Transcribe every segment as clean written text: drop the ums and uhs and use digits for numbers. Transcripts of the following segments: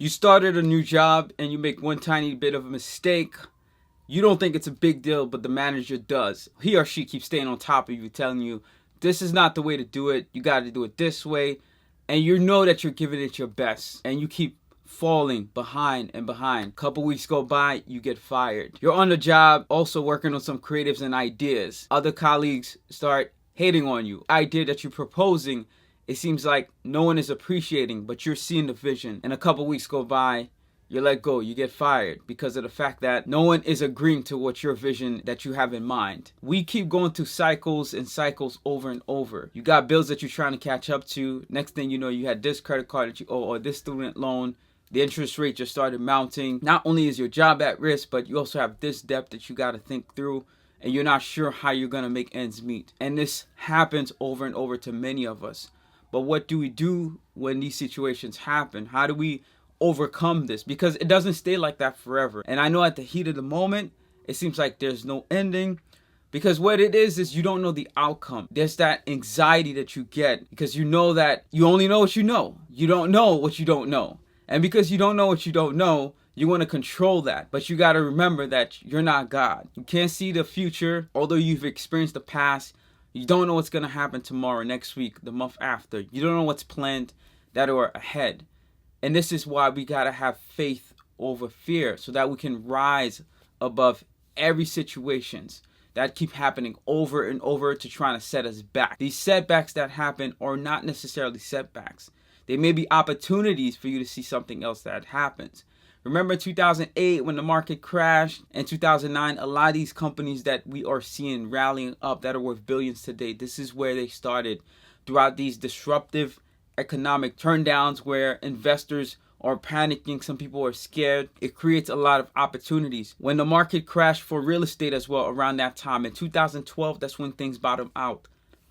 You started a new job and you make one tiny bit of a mistake. You don't think it's a big deal, but the manager does. He or she keeps staying on top of you, telling you, this is not the way to do it. You got to do it this way. And you know that you're giving it your best. And you keep falling behind and behind. Couple weeks go by, you get fired. You're on the job, also working on some creatives and ideas. Other colleagues start hating on you. Idea that you're proposing, it seems like no one is appreciating, but you're seeing the vision. And a couple weeks go by, you're let go, you get fired because of the fact that no one is agreeing to what your vision that you have in mind. We keep going through cycles and cycles over and over. You got bills that you're trying to catch up to. Next thing you know, you had this credit card that you owe or this student loan. The interest rate just started mounting. Not only is your job at risk, but you also have this debt that you got to think through, and you're not sure how you're going to make ends meet. And this happens over and over to many of us. But what do we do when these situations happen? How do we overcome this? Because it doesn't stay like that forever. And I know at the heat of the moment, it seems like there's no ending. Because what it is you don't know the outcome. There's that anxiety that you get because you know that you only know what you know. You don't know what you don't know. And because you don't know what you don't know, you want to control that. But you got to remember that you're not God. You can't see the future. Although you've experienced the past, you don't know what's going to happen tomorrow, next week, the month after. You don't know what's planned that are ahead. And this is why we got to have faith over fear so that we can rise above every situations that keep happening over and over to trying to set us back. These setbacks that happen are not necessarily setbacks. They may be opportunities for you to see something else that happens. Remember 2008 when the market crashed, and 2009, a lot of these companies that we are seeing rallying up that are worth billions today, this is where they started throughout these disruptive economic turndowns where investors are panicking, some people are scared. It creates a lot of opportunities. When the market crashed for real estate as well around that time, in 2012, that's when things bottomed out.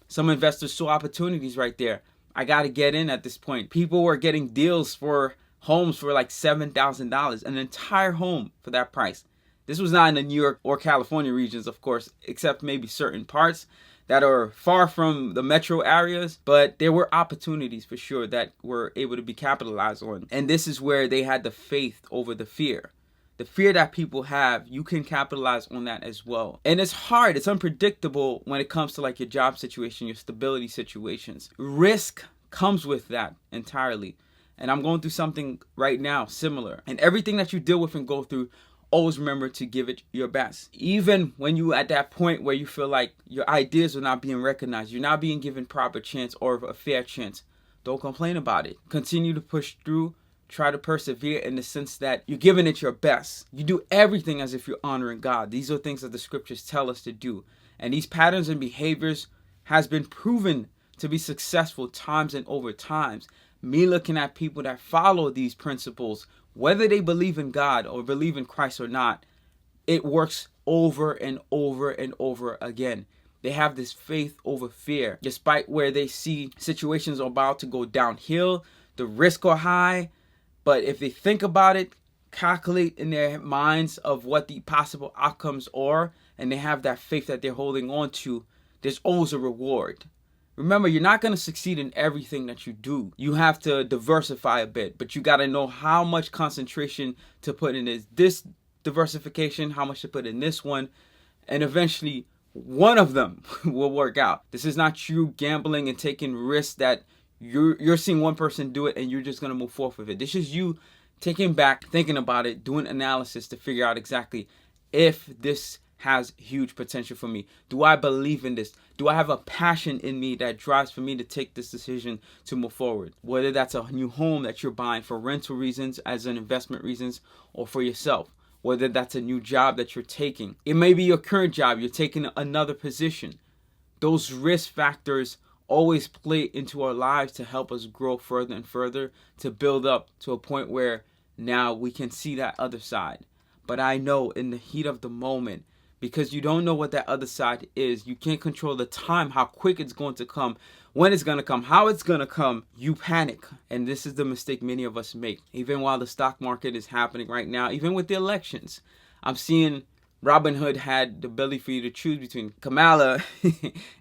Some investors saw opportunities right there. I got to get in at this point. People were getting deals for homes for like $7,000, an entire home for that price. This was not in the New York or California regions, of course, except maybe certain parts that are far from the metro areas, but there were opportunities for sure that were able to be capitalized on. And this is where they had the faith over the fear. The fear that people have, you can capitalize on that as well. And it's hard, it's unpredictable when it comes to like your job situation, your stability situations. Risk comes with that entirely. And I'm going through something right now similar. And everything that you deal with and go through, always remember to give it your best. Even when you at that point where you feel like your ideas are not being recognized, you're not being given proper chance or a fair chance, don't complain about it. Continue to push through. Try to persevere in the sense that you're giving it your best. You do everything as if you're honoring God. These are things that the scriptures tell us to do. And these patterns and behaviors has been proven to be successful times and over times. Me looking at people that follow these principles, whether they believe in God or believe in Christ or not, it works over and over and over again. They have this faith over fear. Despite where they see situations are about to go downhill, the risks are high. But if they think about it, calculate in their minds of what the possible outcomes are, and they have that faith that they're holding on to, there's always a reward. Remember, you're not going to succeed in everything that you do. You have to diversify a bit, but you got to know how much concentration to put in this diversification, how much to put in this one, and eventually one of them will work out. This is not you gambling and taking risks that you're seeing one person do it and you're just going to move forward with it. This is you taking back, thinking about it, doing analysis to figure out exactly if this has huge potential for me. Do I believe in this? Do I have a passion in me that drives for me to take this decision to move forward? Whether that's a new home that you're buying for rental reasons, as an investment reasons, or for yourself. Whether that's a new job that you're taking. It may be your current job, you're taking another position. Those risk factors always play into our lives to help us grow further and further, to build up to a point where now we can see that other side. But I know in the heat of the moment, because you don't know what that other side is, you can't control the time, how quick it's going to come, when it's going to come, how it's going to come, you panic. And this is the mistake many of us make. Even while the stock market is happening right now, even with the elections, I'm seeing Robinhood had the ability for you to choose between Kamala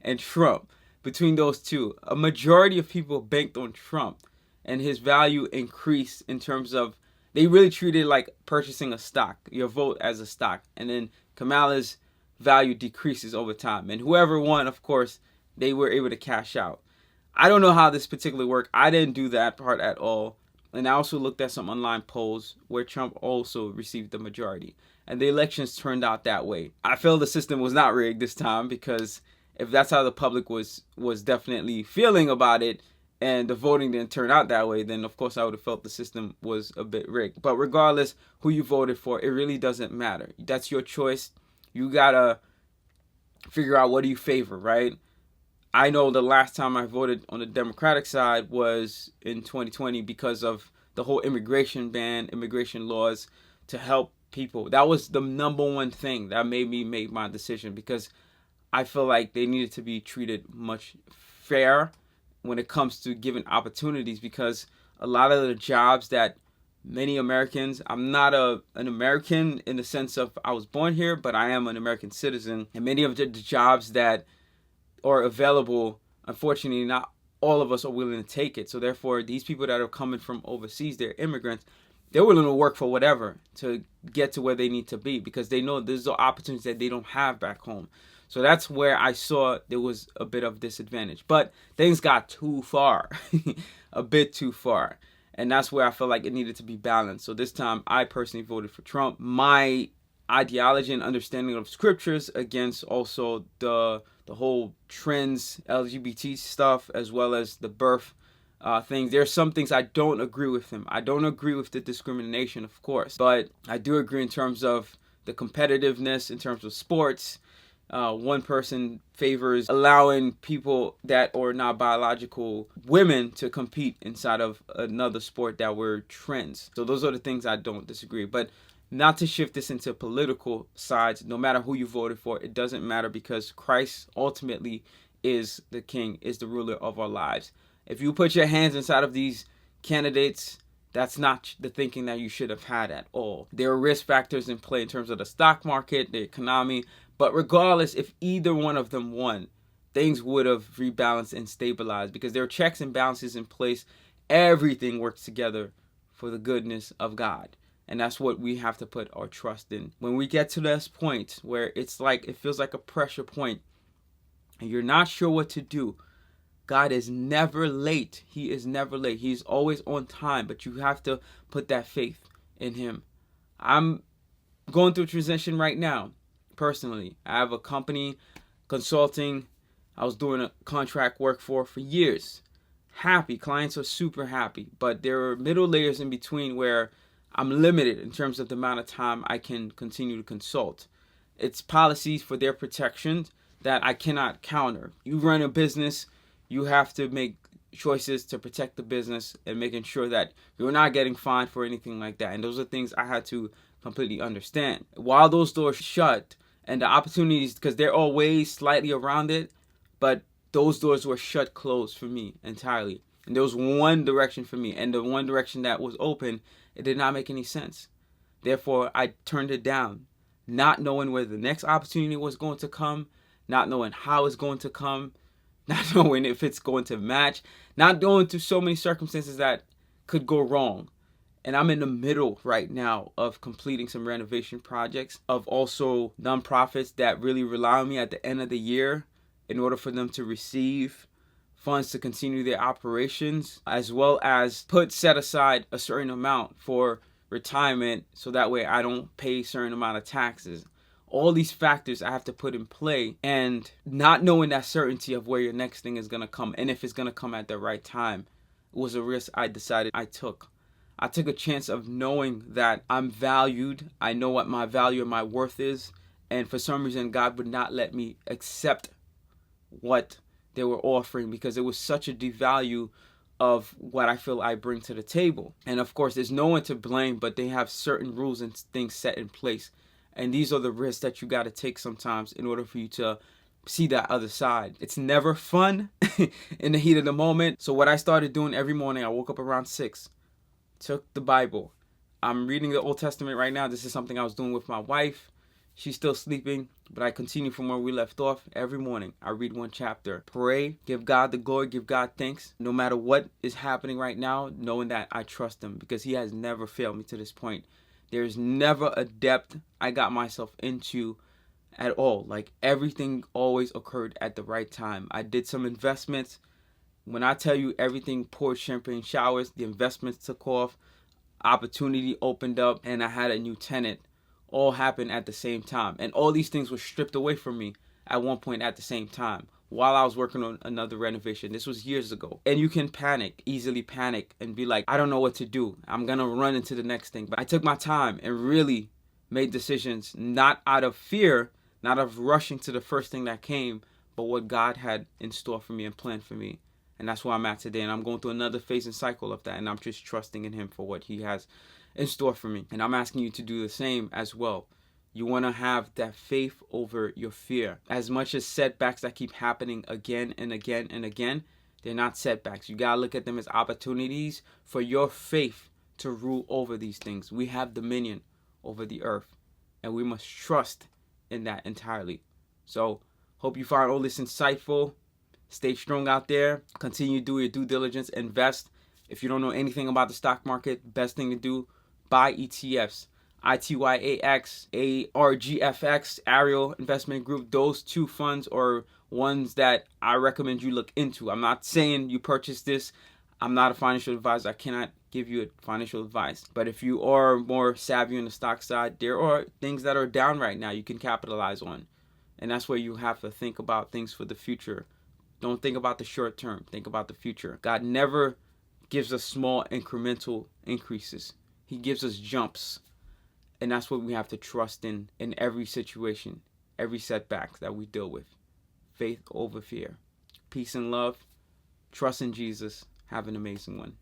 and Trump. Between those two, a majority of people banked on Trump, and his value increased in terms of They really treated it like purchasing a stock, your vote as a stock. And then Kamala's value decreases over time. And whoever won, of course, they were able to cash out. I don't know how this particularly worked. I didn't do that part at all. And I also looked at some online polls where Trump also received the majority. And the elections turned out that way. I feel the system was not rigged this time, because if that's how the public was definitely feeling about it, and the voting didn't turn out that way, then of course I would have felt the system was a bit rigged. But regardless who you voted for, it really doesn't matter. That's your choice. You gotta figure out what do you favor, right? I know the last time I voted on the Democratic side was in 2020 because of the whole immigration ban, immigration laws to help people. That was the number one thing that made me make my decision, because I feel like they needed to be treated much fair when it comes to giving opportunities, because a lot of the jobs that many Americans, I'm not an American in the sense of I was born here, but I am an American citizen, and many of the jobs that are available, unfortunately, not all of us are willing to take it. So therefore, these people that are coming from overseas, they're immigrants, they're willing to work for whatever to get to where they need to be, because they know there's opportunities that they don't have back home. So that's where I saw there was a bit of disadvantage. But things got too far, a bit too far. And that's where I felt like it needed to be balanced. So this time, I personally voted for Trump. My ideology and understanding of scriptures against also the whole trends, LGBT stuff, as well as the birth things. There's some things I don't agree with him. I don't agree with the discrimination, of course. But I do agree in terms of the competitiveness, in terms of sports. One person favors allowing people that are not biological women to compete inside of another sport that were trends. So those are the things I don't disagree. But not to shift this into political sides, no matter who you voted for, it doesn't matter, because Christ ultimately is the king, is the ruler of our lives. If you put your hands inside of these candidates, that's not the thinking that you should have had at all. There are risk factors in play in terms of the stock market, the economy. But regardless, if either one of them won, things would have rebalanced and stabilized, because there are checks and balances in place. Everything works together for the goodness of God. And that's what we have to put our trust in. When we get to this point where it's like, it feels like a pressure point and you're not sure what to do, God is never late. He is never late. He's always on time, but you have to put that faith in him. I'm going through a transition right now. Personally, I have a company consulting. I was doing a contract work for years. Happy. Clients are super happy. But there are middle layers in between where I'm limited in terms of the amount of time I can continue to consult. It's policies for their protection that I cannot counter. You run a business, you have to make choices to protect the business and making sure that you're not getting fined for anything like that. And those are things I had to completely understand. While those doors shut, and the opportunities, because they're always slightly around it, but those doors were shut closed for me entirely. And there was one direction for me, and the one direction that was open, it did not make any sense. Therefore, I turned it down, not knowing where the next opportunity was going to come, not knowing how it's going to come, not knowing if it's going to match, not going through so many circumstances that could go wrong. And I'm in the middle right now of completing some renovation projects, of also nonprofits that really rely on me at the end of the year in order for them to receive funds to continue their operations, as well as set aside a certain amount for retirement so that way I don't pay a certain amount of taxes. All these factors I have to put in play, and not knowing that certainty of where your next thing is going to come and if it's going to come at the right time was a risk I decided I took. I took a chance of knowing that I'm valued. I know what my value and my worth is. And for some reason, God would not let me accept what they were offering, because it was such a devalue of what I feel I bring to the table. And of course, there's no one to blame, but they have certain rules and things set in place. And these are the risks that you got to take sometimes in order for you to see that other side. It's never fun in the heat of the moment. So what I started doing every morning, I woke up around 6. Took the Bible. I'm reading the Old Testament right now. This is something I was doing with my wife. She's still sleeping, but I continue from where we left off. Every morning, I read one chapter. Pray, give God the glory, give God thanks. No matter what is happening right now, knowing that I trust Him because He has never failed me to this point. There's never a depth I got myself into at all. Like, everything always occurred at the right time. I did some investments. When I tell you everything poured champagne showers, the investments took off, opportunity opened up, and I had a new tenant. All happened at the same time. And all these things were stripped away from me at one point at the same time while I was working on another renovation. This was years ago. And you can panic, easily panic, and be like, I don't know what to do. I'm going to run into the next thing. But I took my time and really made decisions, not out of fear, not of rushing to the first thing that came, but what God had in store for me and planned for me. And that's where I'm at today. And I'm going through another phase and cycle of that. And I'm just trusting in Him for what He has in store for me. And I'm asking you to do the same as well. You want to have that faith over your fear. As much as setbacks that keep happening again and again and again, they're not setbacks. You got to look at them as opportunities for your faith to rule over these things. We have dominion over the earth, and we must trust in that entirely. So, hope you find all this insightful. Stay strong out there. Continue to do your due diligence. Invest. If you don't know anything about the stock market, best thing to do, buy ETFs. ITYAX, ARGFX, Ariel Investment Group. Those two funds are ones that I recommend you look into. I'm not saying you purchase this. I'm not a financial advisor. I cannot give you financial advice. But if you are more savvy on the stock side, there are things that are down right now you can capitalize on. And that's where you have to think about things for the future. Don't think about the short term. Think about the future. God never gives us small incremental increases. He gives us jumps. And that's what we have to trust in every situation, every setback that we deal with. Faith over fear. Peace and love. Trust in Jesus. Have an amazing one.